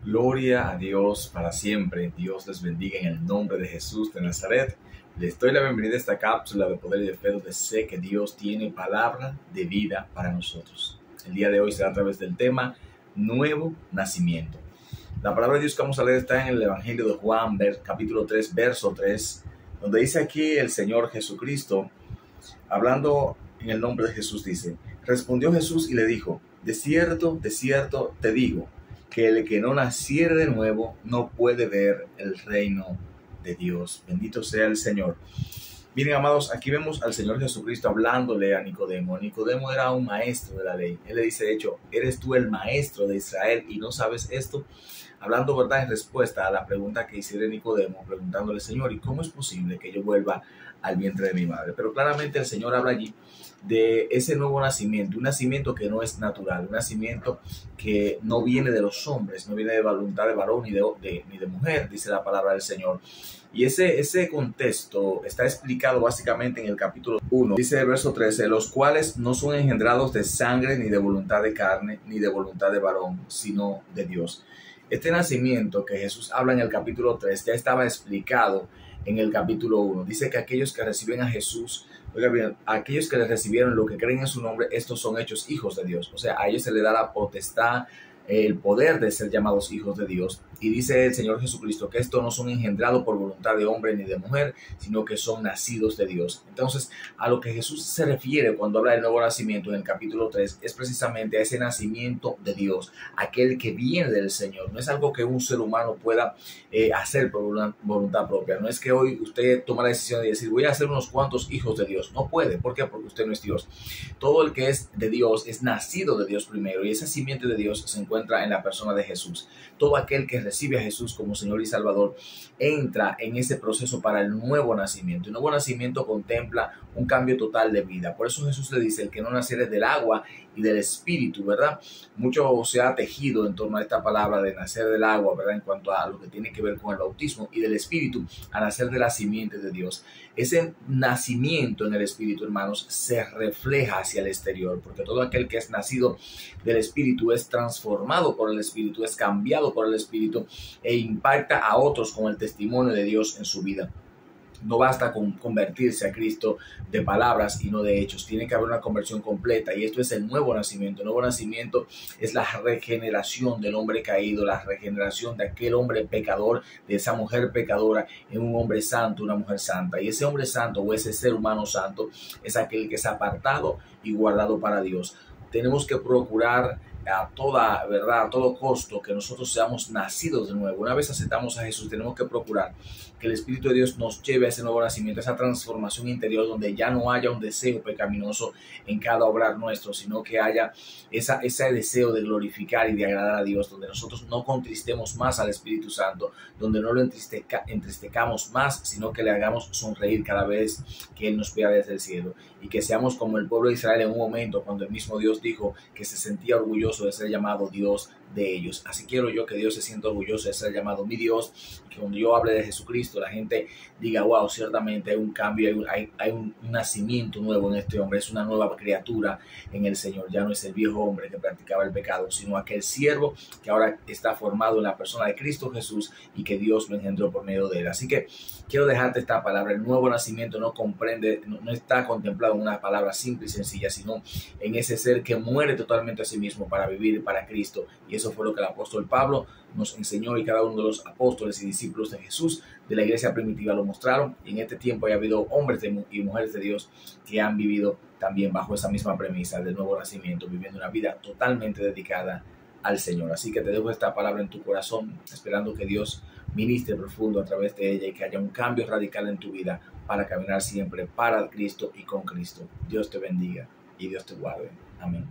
Gloria a Dios para siempre. Dios les bendiga en el nombre de Jesús de Nazaret. Les doy la bienvenida a esta cápsula de poder y de fe donde sé que Dios tiene palabra de vida para nosotros. El día de hoy será a través del tema Nuevo Nacimiento. La palabra de Dios que vamos a leer está en el Evangelio de Juan, capítulo 3, verso 3, donde dice aquí el Señor Jesucristo, hablando en el nombre de Jesús, dice: respondió Jesús y le dijo: de cierto te digo, que el que no naciere de nuevo no puede ver el reino de Dios. Bendito sea el Señor. Miren, amados, aquí vemos al Señor Jesucristo hablándole a Nicodemo. Nicodemo era un maestro de la ley. Él le dice, de hecho, ¿eres tú el maestro de Israel y no sabes esto? Hablando, ¿verdad?, en respuesta a la pregunta que hiciera Nicodemo, preguntándole, Señor, ¿y cómo es posible que yo vuelva al vientre de mi madre? Pero claramente el Señor habla allí de ese nuevo nacimiento, un nacimiento que no es natural, un nacimiento que no viene de los hombres, no viene de voluntad de varón ni de mujer, dice la palabra del Señor. Y ese contexto está explicado básicamente en el capítulo 1. Dice el verso 13, los cuales no son engendrados de sangre, ni de voluntad de carne, ni de voluntad de varón, sino de Dios. Este nacimiento que Jesús habla en el capítulo 3 ya estaba explicado en el capítulo 1. Dice que aquellos que reciben a Jesús, oiga bien, aquellos que le recibieron, lo que creen en su nombre, estos son hechos hijos de Dios. O sea, a ellos se les da la potestad, el poder de ser llamados hijos de Dios. Y dice el Señor Jesucristo que estos no son engendrados por voluntad de hombre ni de mujer, sino que son nacidos de Dios. Entonces, a lo que Jesús se refiere cuando habla del nuevo nacimiento en el capítulo 3 es precisamente a ese nacimiento de Dios, aquel que viene del Señor. No es algo que un ser humano pueda hacer por una voluntad propia. No es que hoy usted toma la decisión de decir, voy a hacer unos cuantos hijos de Dios. No puede. ¿Por qué? Porque usted no es Dios. Todo el que es de Dios es nacido de Dios primero, y esa simiente de Dios se encuentra en la persona de Jesús. Todo aquel que recibe a Jesús como Señor y Salvador entra en ese proceso para el nuevo nacimiento. El nuevo nacimiento contempla un cambio total de vida. Por eso Jesús le dice, el que no naciere del agua y del Espíritu, ¿verdad? Mucho se ha tejido en torno a esta palabra de nacer del agua, ¿verdad?, en cuanto a lo que tiene que ver con el bautismo, y del Espíritu a nacer de la simiente de Dios. Ese nacimiento en el Espíritu, hermanos, se refleja hacia el exterior, porque todo aquel que es nacido del Espíritu es transformado por el Espíritu, es cambiado por el Espíritu e impacta a otros con el testimonio de Dios en su vida. No basta con convertirse a Cristo de palabras y no de hechos. Tiene que haber una conversión completa, y esto es el nuevo nacimiento. El nuevo nacimiento es la regeneración del hombre caído, la regeneración de aquel hombre pecador, de esa mujer pecadora, en un hombre santo, una mujer santa. Y ese hombre santo o ese ser humano santo es aquel que es apartado y guardado para Dios. Tenemos que procurar a toda verdad, a todo costo, que nosotros seamos nacidos de nuevo. Una vez aceptamos a Jesús, tenemos que procurar que el Espíritu de Dios nos lleve a ese nuevo nacimiento, a esa transformación interior, donde ya no haya un deseo pecaminoso en cada obrar nuestro, sino que haya ese deseo de glorificar y de agradar a Dios, donde nosotros no contristemos más al Espíritu Santo, donde no lo entristezcamos más, sino que le hagamos sonreír cada vez que Él nos vea desde el cielo, y que seamos como el pueblo de Israel en un momento cuando el mismo Dios dijo que se sentía orgulloso de ser llamado Dios de ellos. Así quiero yo que Dios se sienta orgulloso de ser llamado mi Dios, que cuando yo hable de Jesucristo la gente diga, wow, ciertamente hay un cambio, hay un nacimiento nuevo en este hombre, es una nueva criatura en el Señor. Ya no es el viejo hombre que practicaba el pecado, sino aquel siervo que ahora está formado en la persona de Cristo Jesús y que Dios lo engendró por medio de él. Así que quiero dejarte esta palabra. El nuevo nacimiento no está contemplado en una palabra simple y sencilla, sino en ese ser que muere totalmente a sí mismo para vivir para Cristo. Y eso fue lo que el apóstol Pablo nos enseñó, y cada uno de los apóstoles y discípulos de Jesús de la iglesia primitiva lo mostraron. Y en este tiempo ha habido hombres y mujeres de Dios que han vivido también bajo esa misma premisa del nuevo nacimiento, viviendo una vida totalmente dedicada al Señor. Así que te dejo esta palabra en tu corazón, esperando que Dios ministre profundo a través de ella y que haya un cambio radical en tu vida para caminar siempre para Cristo y con Cristo. Dios te bendiga y Dios te guarde. Amén.